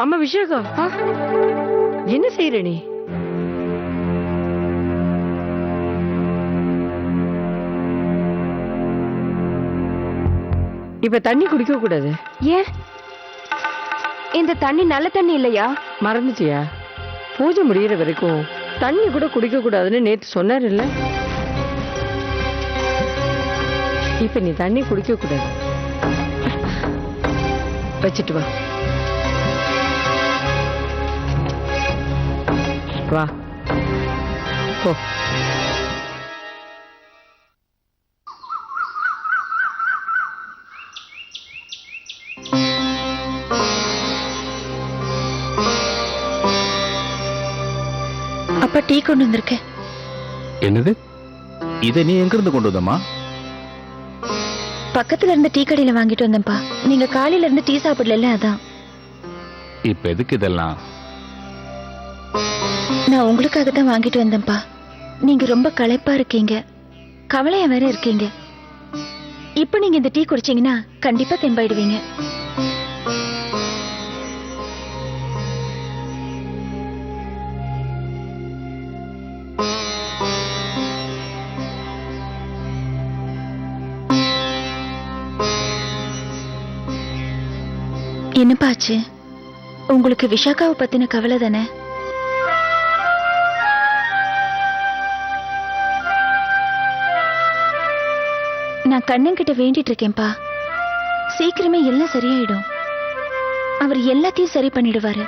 அம்மா விஷாகா, என்ன செய்யற நீ? இப்ப தண்ணி குடிக்க கூடாது. ஏன்? இந்த தண்ணி நல்ல தண்ணி இல்லையா? மறந்துட்டியா? பூஜை முடிகிற வரைக்கும் தண்ணி கூட குடிக்க கூடாதுன்னு நேத்து சொன்னார் இல்ல? இப்ப நீ தண்ணி குடிக்க கூடாது. வச்சிட்டு வா. வா போ. அப்பா டீ கொண்டு வந்திருக்கேன். என்னது? இதை நீ எங்க இருந்து கொண்டு வந்தமா? பக்கத்துல இருந்து டீ கடையில வாங்கிட்டு வந்தேன்ப்பா. நீங்க காலையில இருந்து டீ சாப்பிடல, அதான். இப்ப எதுக்கு இதெல்லாம்? நான் உங்களுக்காக தான் வாங்கிட்டு வந்தேன்ப்பா. நீங்க ரொம்ப களைப்பா இருக்கீங்க, கவலையா வேற இருக்கீங்க. இப்ப நீங்க இந்த டீ குடிச்சீங்கன்னா கண்டிப்பா தெம்பாயிடுவீங்க. என்னப்பாச்சு? உங்களுக்கு விஷாக்காவை பத்தின கவலை தானே? நான் கண்ணன் கிட்ட வேண்டிட்டு இருக்கேன்பா. சீக்கிரமே எல்லாம் சரியாயிடும். அவர் எல்லாத்தையும் சரி பண்ணிடுவாரு.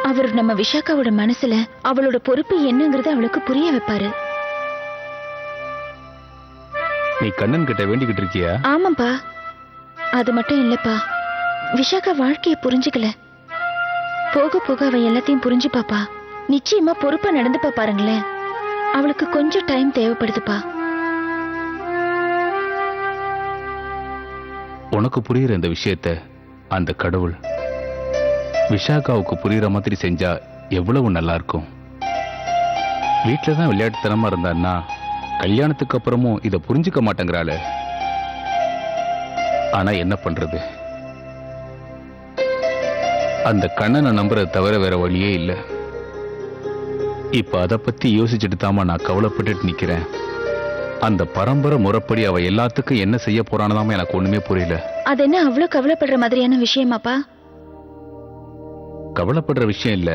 அவர் நம்ம விஷாக்காவோட மனசுல அவளோட பொறுப்பு என்னங்கறத அவளுக்கு புரிய வைப்பாரு. நீ கண்ணன் கிட்ட வேண்டிக்கிட்டு இருக்கியா? ஆமாப்பா. அது மட்டும் இல்லப்பா, விஷாக்கா வாழ்க்கைய புரிஞ்சுக்கல. போக போக அவ எல்லாத்தையும் புரிஞ்சுப்பாப்பா. நிச்சயமா பொறுப்பா நடந்துப்பா. பாருங்களேன், அவளுக்கு கொஞ்சம் டைம் தேவைப்படுதுப்பா. உனக்கு புரியுற இந்த விஷயத்த அந்த கடவுள் விஷாகாவுக்கு புரியுற மாதிரி செஞ்சா எவ்வளவு நல்லா இருக்கும். வீட்டுலதான் விளையாட்டுத்தனமா இருந்தான்னா கல்யாணத்துக்கு அப்புறமும் இதை புரிஞ்சுக்க மாட்டேங்கிறாள. ஆனா என்ன பண்றது? அந்த கண்ணனை நம்புறத தவிர வேற வழியே இல்லை. இப்ப அதை பத்தி யோசிச்சுட்டு தாமா நான் கவலைப்பட்டுட்டு நிக்கிறேன். அந்த பரம்பரை முறைப்படி அவ எல்லாத்துக்கும் என்ன செய்ய போறானதாம எனக்கு ஒண்ணுமே புரியல. அது என்ன அவ்வளவு கவலைப்படுற மாதிரியான விஷயமாப்பா? கவலைப்படுற விஷயம் இல்ல,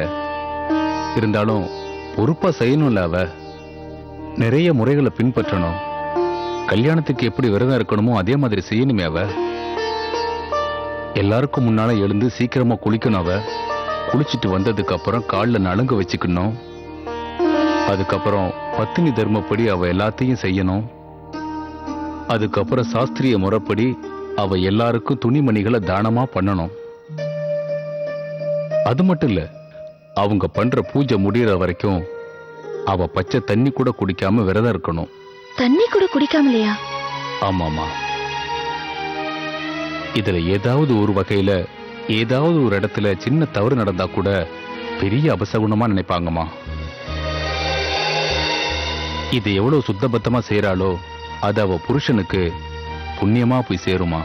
இருந்தாலும் பொறுப்பா செய்யணும்ல. அவ நிறைய முறைகளை பின்பற்றணும். கல்யாணத்துக்கு எப்படி விரதம் இருக்கணுமோ அதே மாதிரி செய்யணுமே. அவ எல்லாருக்கும் முன்னால எழுந்து சீக்கிரமா குளிக்கணும். அவ குளிச்சுட்டு வந்ததுக்கு அப்புறம் காலில் நலுங்கு வச்சுக்கணும். அதுக்கப்புறம் பத்தினி தர்மப்படி அவ எல்லாத்தையும் செய்யணும். அதுக்கப்புறம் சாஸ்திரிய முறைப்படி அவ எல்லாருக்கும் துணிமணிகளை தானமா பண்ணணும். அது மட்டும் இல்ல, அவங்க பண்ற பூஜை முடியற வரைக்கும் அவ பச்சை தண்ணி கூட குடிக்காம விரதம் இருக்கணும். தண்ணி கூட குடிக்காமலையா? ஆமாமா. இதுல ஏதாவது ஒரு வகையில ஏதாவது ஒரு இடத்துல சின்ன தவறு நடந்தா கூட பெரிய அபசகுணமா நினைப்பாங்கம்மா. இது எவ்வளவு சுத்தபத்தமா செய்யறாளோ அது அவ புருஷனுக்கு புண்ணியமா போய் சேருமா.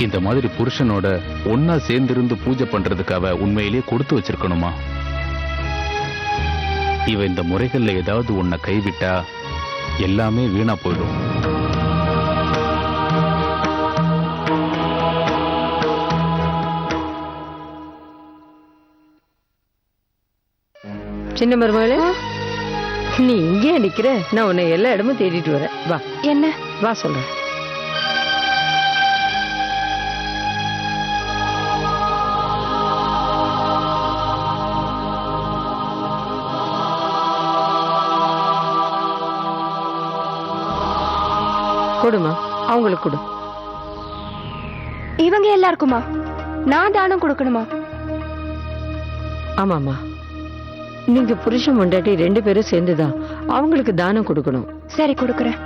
இந்த மாதிரி புருஷனோட ஒன்னா சேர்ந்திருந்து பூஜை பண்றதுக்கு அவ உண்மையிலேயே கொடுத்து வச்சிருக்கணுமா. இவ இந்த முறைகள்ல ஏதாவது உன்னை கைவிட்டா எல்லாமே வீணா போயிடும். சின்ன மருமகளே, நீ இங்கே நிக்கிற, நான் உன்னை எல்லா இடமும் தேடிட்டு வரேன். வா. என்ன? வா சொல்றேன். கொடுமா, அவங்களுக்கு கொடு. இவங்க எல்லாருக்குமா? நான் தானம் கொடுக்கணுமா? ஆமாமா, நீங்க புருஷன் பொண்டாட்டி 2 பேரும் சேர்ந்துதான் அவங்களுக்கு தானம் கொடுக்கணும். சரி, கொடுக்கறேன்.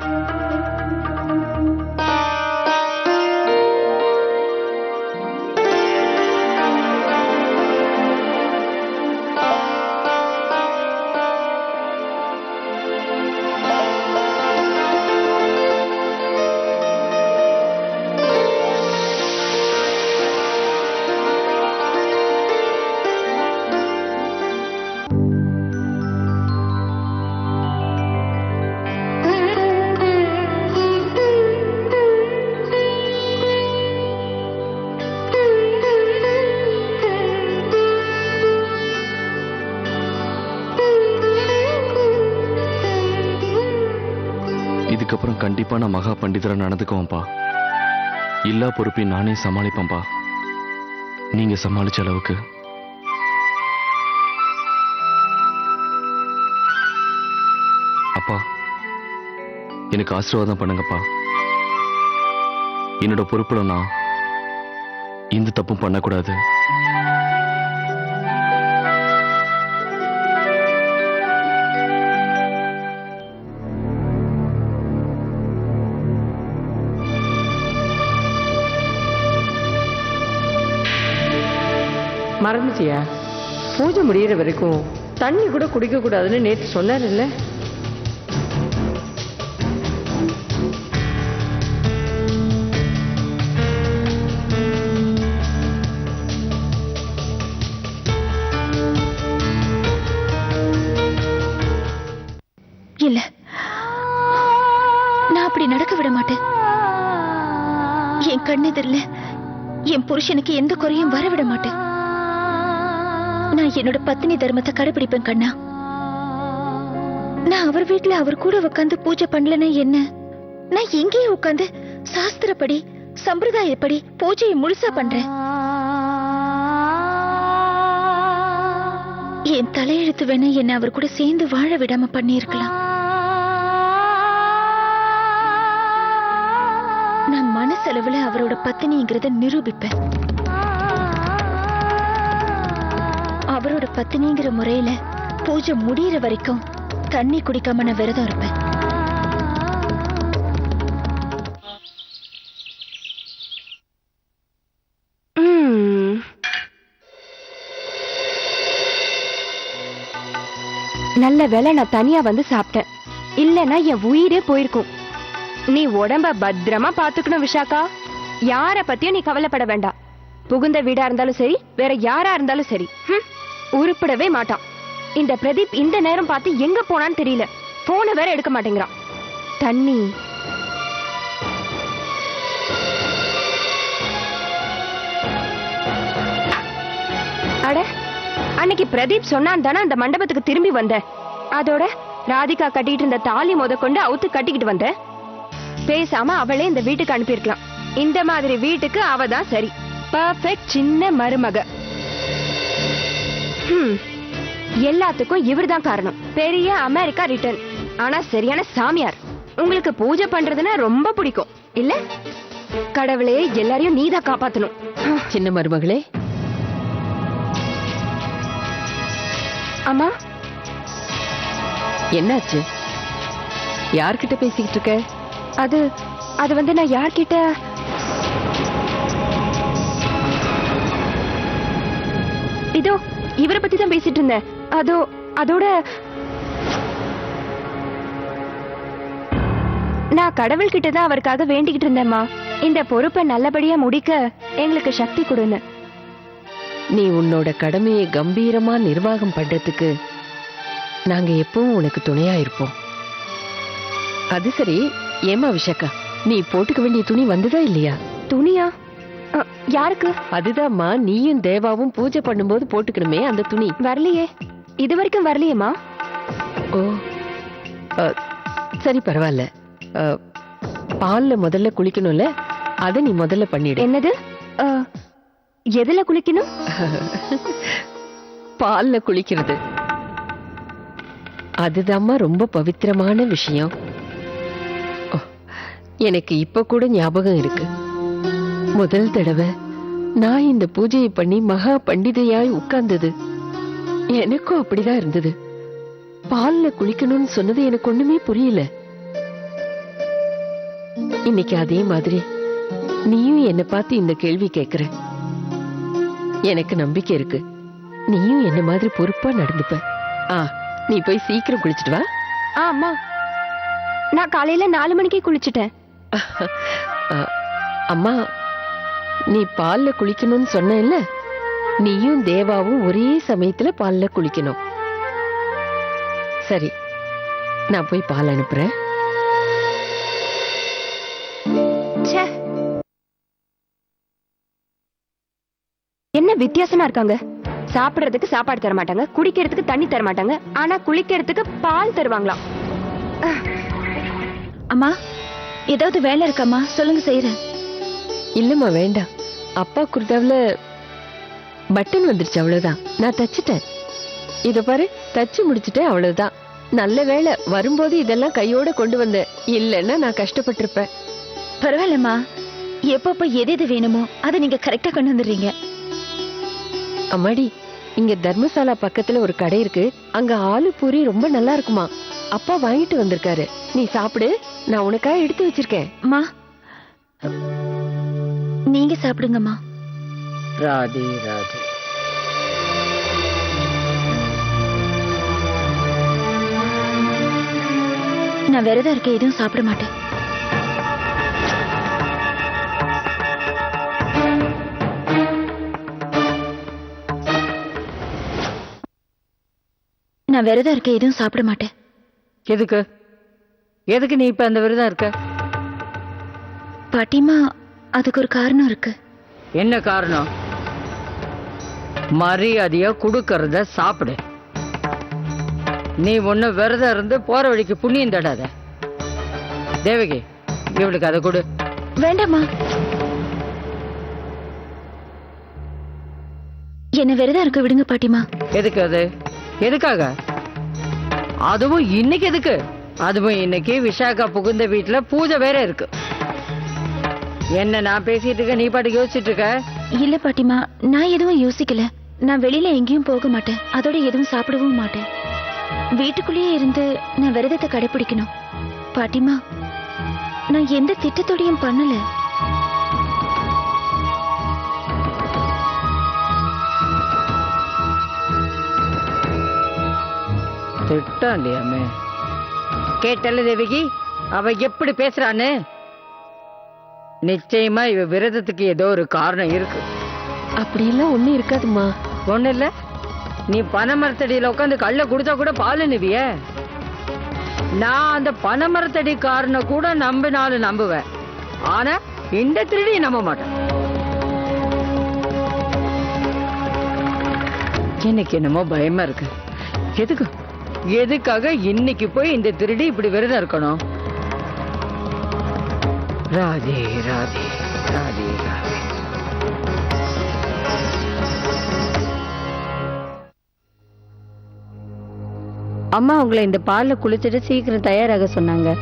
இதுக்கப்புறம் கண்டிப்பா நான் மகா பண்டிதரா நடந்துக்குவேன்ப்பா. எல்லா பொறுப்பையும் நானே சமாளிப்பேன்ப்பா. நீங்க சமாளிச்ச அளவுக்கு. அப்பா, எனக்கு ஆசீர்வாதம் பண்ணுங்கப்பா. என்னோட பொறுப்புல நான் இந்த தப்பும் பண்ணக்கூடாது. மறந்துட்டியா? பூஜை முடியிற வரைக்கும் தண்ணி கூட குடிக்க கூடாதுன்னு நேற்று சொன்னார் இல்ல? இல்ல, நான் அப்படி நடக்க விட மாட்டேன். என் கண்ணெதிரில் என் புருஷனுக்கு எந்த குறையும் வர விட மாட்டேன். நான் என்னோட பத்தினி தர்மத்தை கடைபிடிப்பேன் கண்ணா. நான் அவர் வீட்டுல அவர் கூட உட்காந்து பூஜை பண்ணலன்னா என்ன? நான் எங்கேயே உட்காந்து சாஸ்திரப்படி சம்பிரதாயப்படி பூஜையை முழுசா பண்றேன். என் தலையெழுத்து வேணா என்ன அவர் கூட சேர்ந்து வாழ விடாம பண்ணியிருக்கலாம். நான் மனசளவுல அவரோட பத்தினிங்கிறத நிரூபிப்பேன். அவரோட பத்தினிங்கிற முறையில பூஜை முடியற வரைக்கும் தண்ணி குடிக்காம நான் விரதம் இருப்பேன். நல்ல வேளை நான் தனியா வந்து சாப்பிட்டேன். இல்லைன்னா என் உயிரே போயிருக்கும். நீ உடம்ப பத்திரமா பாத்துக்கணும் விஷாக்கா. யார பத்தியும் நீ கவலைப்பட வேண்டாம். புகுந்த வீடா இருந்தாலும் சரி, வேற யாரா இருந்தாலும் சரி, உருப்படவே மாட்டான். இந்த பிரதீப் இந்த நேரம் பார்த்து எங்க போனான்னு தெரியல. போனை வேற எடுக்க மாட்டேங்கிறான். தண்ணி அட, அன்னைக்கு பிரதீப் சொன்னான் தானே அந்த மண்டபத்துக்கு திரும்பி வந்த. அதோட ராதிகா கட்டிட்டு இருந்த தாலி கொண்டு அவுத்து கட்டிக்கிட்டு வந்த. பேசாம அவளே இந்த வீட்டுக்கு அனுப்பியிருக்கலாம். இந்த மாதிரி வீட்டுக்கு அவ தான் சரி. பர்ஃபெக்ட் சின்ன மருமக. எல்லாத்துக்கும் இவர்தான் காரணம். பெரிய அமெரிக்கா ரிட்டர்ன். ஆனா சரியான சாமியார். உங்களுக்கு பூஜை பண்றதுன்னா ரொம்ப பிடிக்கும் இல்ல? கடவுளே, எல்லாரையும் நீதான் காப்பாத்தணும். சின்ன மருமகளே. அம்மா, என்னாச்சு? யார்கிட்ட பேசிக்கிட்டு இருக்க? அது வந்து நான் யார்கிட்ட? இதோ இவரை பத்தி தான் பேசிட்டு இருந்தேன். அதோட நான் கடவுள் கிட்ட தான் அவருக்காக வேண்டிக்கிட்டு இருந்தேம்மா. இந்த பொறுப்பை நல்லபடியா முடிக்க எங்களுக்கு சக்தி கொடுன்னு. நீ உன்னோட கடமையை கம்பீரமா நிர்வாகம் பண்றதுக்கு நாங்க எப்பவும் உனக்கு துணையா இருப்போம். அது சரி, ஏமா விஷாக்கா, நீ போட்டுக்க வேண்டிய துணி வந்ததா இல்லையா? துணியா? யாருக்கு? அதுதாம்மா, நீயும் தேவாவும் பூஜை பண்ணும்போது போட்டுக்கணுமே அந்த துணி. வரலையே, இது வரைக்கும் வரலையேம்மா. ஓ, அ, சரி பரவாயில்ல. பால்ல முதல்ல குளிக்கணும்ல, அத நீ முதல்ல பண்ணிடு. என்னது? எதுல குளிக்கணும்? பால்ல குளிக்கிறது அதுதாம்மா ரொம்ப பவித்திரமான விஷயம். ஓ, எனக்கு இப்ப கூட ஞாபகம் இருக்கு. முதல் தடவை நான் இந்த பூஜையை பண்ணி மகா பண்டிதையாய் உட்கார்ந்தது எனக்கும் அப்படிதான் இருந்தது. பால்ல குளிக்கணும்னு சொன்னது எனக்கு ஒண்ணுமே புரியல. இன்னைக்கு அதே மாதிரி நீயும் என்ன பார்த்து இந்த கேள்வி கேக்குற. எனக்கு நம்பிக்கை இருக்கு, நீயும் என்ன மாதிரி பொறுப்பா நடந்துப்ப. நீ போய் சீக்கிரம் குளிச்சிட்டு வா. அம்மா, நான் காலையில 4 மணிக்கே குளிச்சுட்டேன். அம்மா, நீ பால்ல குளிக்கணும்னு சொன்ன இல்ல, நீயும் தேவாவும் ஒரே சமயத்துல பால்ல குளிக்கணும். சரி, நான் போய் பால் அனுப்புறேன். என்ன வித்தியாசமா இருக்காங்க? சாப்பிடுறதுக்கு சாப்பாடு தர மாட்டாங்க, குடிக்கிறதுக்கு தண்ணி தர மாட்டாங்க, ஆனா குளிக்கிறதுக்கு பால் தருவாங்களாம். அம்மா, ஏதாவது வேலை இருக்காம்மா? சொல்லுங்க, செய்யறேன். இல்லம்மா, வேண்டாம். அப்பா குர்தாவுல பட்டன் வந்துருச்சு, அவ்வளவுதான். நான் தச்சிட்டேன். இத பாரு, தச்சு முடிச்சிட்டேன், அவ்வளவுதான். நல்ல வேலை, வரும்போது இதெல்லாம் கையோட கொண்டு வந்தேன். இல்லைன்னா நான் கஷ்டப்பட்டிருப்பேன். பரவாயில்லம்மா, எப்பப்ப எது எது வேணுமோ அதை நீங்க கரெக்டா கொண்டு வந்துடுறீங்க. அம்மாடி, இங்க தர்மசாலா பக்கத்துல ஒரு கடை இருக்கு, அங்க ஆலு பூரி ரொம்ப நல்லா இருக்குமா. அப்பா வாங்கிட்டு வந்திருக்காரு, நீ சாப்பிடு, நான் உனக்காக எடுத்து வச்சிருக்கேன். அம்மா, நீங்க சாப்பிடுங்கம்மா. ராதே ராதே. நான் விரதம் இருக்க, எதுவும் சாப்பிட மாட்டேன். நான் விரதம் இருக்க, எதுவும் சாப்பிட மாட்டேன். எதுக்கு எதுக்கு நீ இப்ப அந்த விரதம் இருக்க? பாட்டிமா, அதுக்கு ஒரு காரணம் இருக்கு. என்ன காரணம்? மரியாதையா குடுக்கறத சாப்பிடு. நீ ஒண்ணு விரதம் இருந்து போற வழிக்கு புண்ணியம் தடாத. தேவகி, இவளுக்கு அதை கொடு. வேண்டாமா, என்ன விரதம் இருக்க விடுங்க பாட்டிமா. எதுக்கு அது? எதுக்காக? அதுவும் இன்னைக்கு எதுக்கு? அதுவும் இன்னைக்கு விஷாகா புகுந்த வீட்டுல பூஜை வேற இருக்கு. என்ன நான் பேசிட்டு இருக்க, நீ பாட்டுக்கு யோசிச்சுட்டு இருக்க? இல்ல பாட்டிமா, நான் எதுவும் யோசிக்கல. நான் வெளியில எங்கேயும் போக மாட்டேன், அதோட எதுவும் சாப்பிடவும் மாட்டேன். வீட்டுக்குள்ளேயே இருந்து நான் விரதத்தை கடைபிடிக்கணும். பாட்டிமா, நான் எந்த திட்டத்தோடையும் பண்ணல. திட்டம் இல்லையாமே. கேட்டல தேவகி, அவ எப்படி பேசுறான்னு? நிச்சயமா இவ விரதத்துக்கு ஏதோ ஒரு காரணம் இருக்கு. அப்படியெல்லாம் ஒண்ணும் இருக்காதுமா. ஒண்ணு இல்ல, நீ பனைமரத்தடியில உட்காந்து கள்ள குடிச்சா கூட பால் நிவிய. நான் அந்த பனைமரத்தடி காரணம் கூட நம்பினாலும் நம்புவேன், ஆனா இந்த திருடி நம்ப மாட்டேன். எனக்கு என்னமோ பயமா இருக்கு. எதுக்கு எதுக்காக இன்னைக்கு போய் இந்த திருடி இப்படி விரதம் இருக்கணும்? ராதே ராதே ராதே ராதே. அம்மா உங்களை இந்த பால்ல குளிச்சுட்டு சீக்கிரம் தயாராக சொன்னாங்க.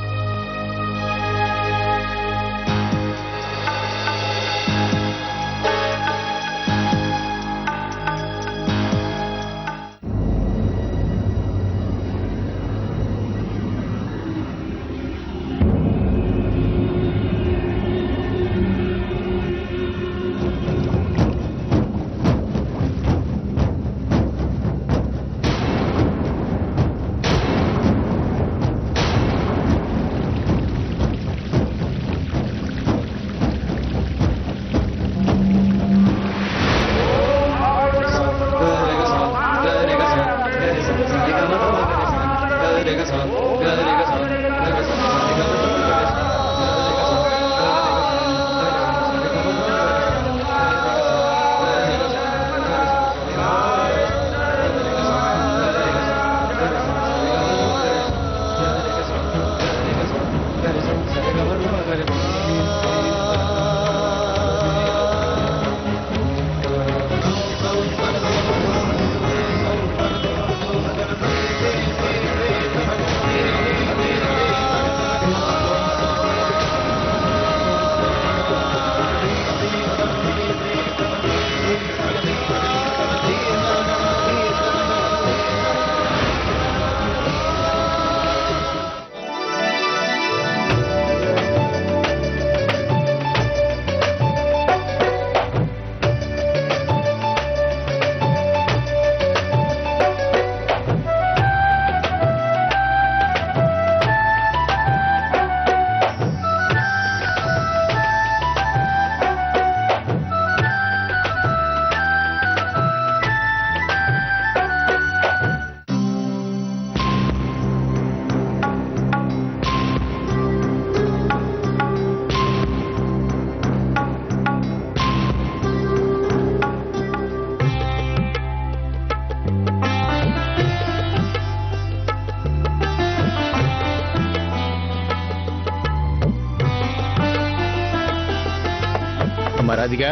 அம்மா ராதிகா,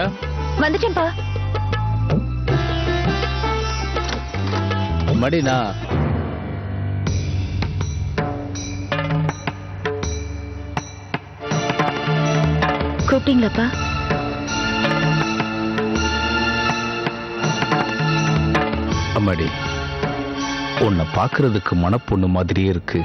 வந்துட்டேன்ப்பா. மடினா கூப்பிட்டீங்களாப்பா? அம்மாடி, உன்னை பார்க்கிறதுக்கு மனப்பொண்ணு மாதிரியே இருக்கு.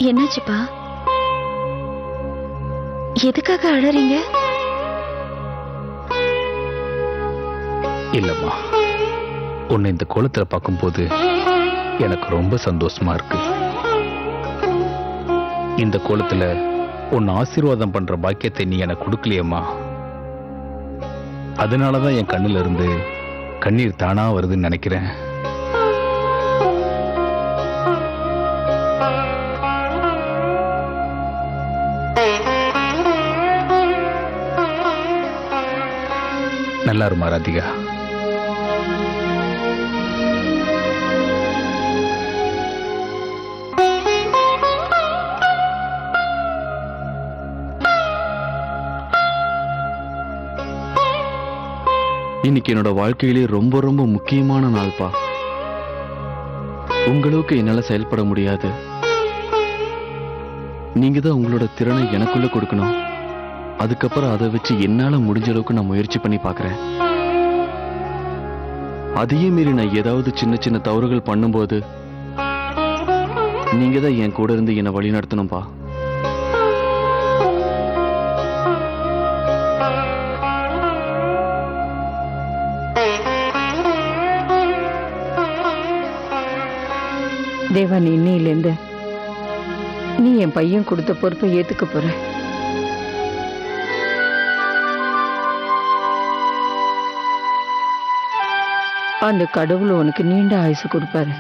என்னாச்சுப்பா? எதுக்காக அழறீங்க? இல்லம்மா, உன்னை இந்த கோலத்துல பார்க்கும்போது எனக்கு ரொம்ப சந்தோஷமா இருக்கு. இந்த கோலத்துல உன்னை ஆசீர்வாதம் பண்ற பாக்கியத்தை நீ எனக்கு கொடுக்கலையம்மா. அதனாலதான் என் கண்ணுல இருந்து கண்ணீர் தானா வருதுன்னு நினைக்கிறேன். நல்லா இருமா ராதிகா. இன்னைக்கு என்னோட வாழ்க்கையிலே ரொம்ப ரொம்ப முக்கியமான நாள்ப்பா. உங்களுக்கு என்னால செயல்பட முடியாது. நீங்க தான் உங்களோட திறனை எனக்குள்ள கொடுக்கணும். அதுக்கப்புறம் அதை வச்சு என்னால முடிஞ்ச அளவுக்கு நான் முயற்சி பண்ணி பார்க்கறேன். அதையே மீறி நான் ஏதாவது சின்ன சின்ன தவறுகள் பண்ணும்போது நீங்க தான் என் கூட இருந்து என்னை வழி நடத்தணும்பா. தேவா, நீ இன்னையிலேருந்து நீ என் பையன் கொடுத்த பொறுப்பை ஏத்துக்க போற. அந்த கடவுள் உனக்கு நீண்ட ஆயுசு கொடுப்பாரு.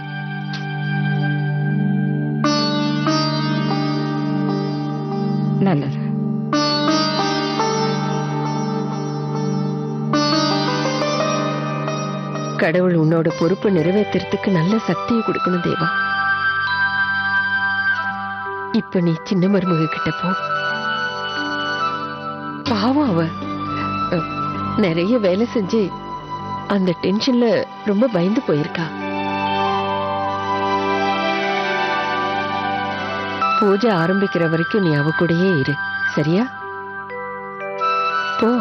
நல்லது. கடவுள் உன்னோட பொறுப்பை நிறைவேற்றுறதுக்கு நல்ல சக்தியை கொடுக்கணும் தேவா. இப்ப நீ சின்ன மருமக கிட்ட போ. பாவம் அவ நிறைய வேலை செஞ்சு அந்த டென்ஷன்ல ரொம்ப பயந்து போயிருக்கா. பூஜை ஆரம்பிக்கிற வரைக்கும் நீ அவ கூடயே இரு, சரியா? போ.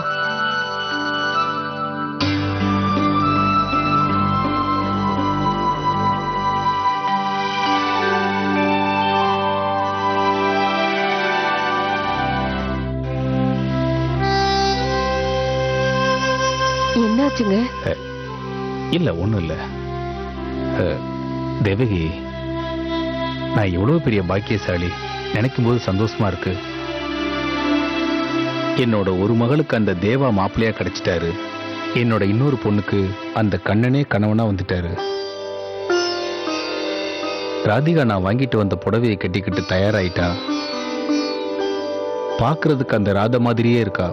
என்னாச்சுங்க? இல்ல, ஒண்ணும் இல்ல. தேவகி, நான் எவ்வளவு பெரிய பாக்கியசாலி நினைக்கும் போது சந்தோஷமா இருக்கு. என்னோட ஒரு மகளுக்கு அந்த தேவா மாப்பிள்ளையா கிடைச்சிட்டாரு. என்னோட இன்னொரு பொண்ணுக்கு அந்த கண்ணனே கணவனா வந்துட்டாரு. ராதிகா நான் வாங்கிட்டு வந்த புடவையை கட்டிக்கிட்டு தயாராயிட்டா. பார்க்கிறதுக்கு அந்த ராதா மாதிரியே இருக்கா.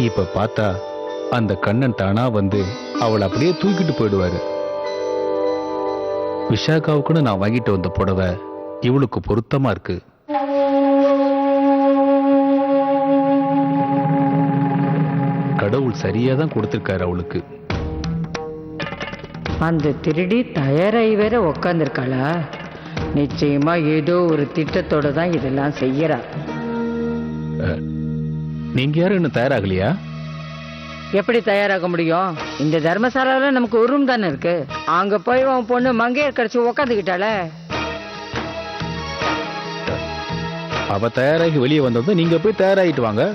இப்ப பார்த்தா அந்த கண்ணன் தானா வந்து அவளை அப்படியே தூக்கிட்டு போயிடுவாரு. விஷாகாவுக்குன்னு நான் வாங்கிட்டு வந்த புடவை இவளுக்கு பொருத்தமா இருக்கு. கடவுள் சரியா தான் கொடுத்திருக்காரு அவளுக்கு. அந்த திருடி தயாராகி வேற உக்காந்துருக்காளா? நிச்சயமா ஏதோ ஒரு திட்டத்தோட தான் இதெல்லாம் செய்யறா. நீங்க யாரும் இன்னும் தயாராகலையா? எப்படி தயாராக முடியும்? இந்த தர்மசாலால நமக்கு ஒரு ரூம் தானே இருக்கு. அங்க போய் உன் பொண்ணு மங்கையர் கடிச்சு உக்காந்துக்கிட்டாள. அவ தயாராகி வெளியே வந்தது, நீங்க போய் தயாராகிட்டு வாங்க.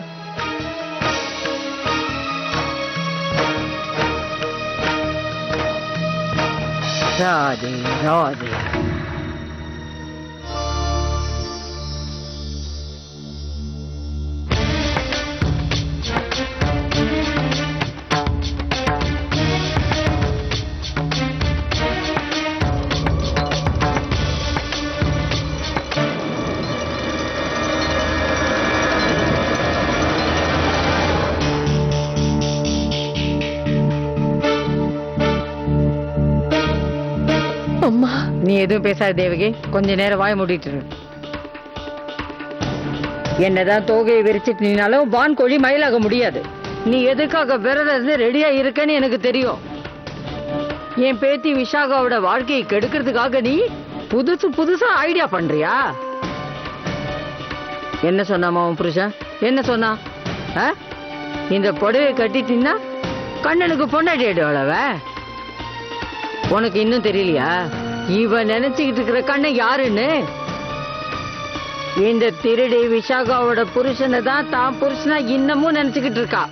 ராதே ராதே. நீ எதுவும் பேசாத தேவகி, கொஞ்ச நேரம் வாய மூடிட்டு இரு. என்னதான் தோகையை விரிச்சிட்டு நீனாலும் வான் கோழி மயிலாக முடியாது. நீ எதுக்காக விரதம் இருந்து ரெடியா இருக்கன்னு எனக்கு தெரியும். என் பேத்தி விஷாகாவோட வாழ்க்கையை கெடுக்கிறதுக்காக நீ புதுசா ஐடியா பண்றியா? என்ன சொன்னாமா உன் புருஷன்? என்ன சொன்னா? இந்த புடவையை கட்டிட்டீங்கன்னா கண்ணனுக்கு பொண்டாட்டி ஆயிடுவாளவ. உனக்கு இன்னும் தெரியலையா இவன் நினைச்சுக்கிட்டு இருக்கிற கண்ணன் யாருன்னு? இந்த திருடி விஷாகாவோட புருஷனை தான் தான் புருஷனா இன்னமும் நினைச்சுக்கிட்டு இருக்கா.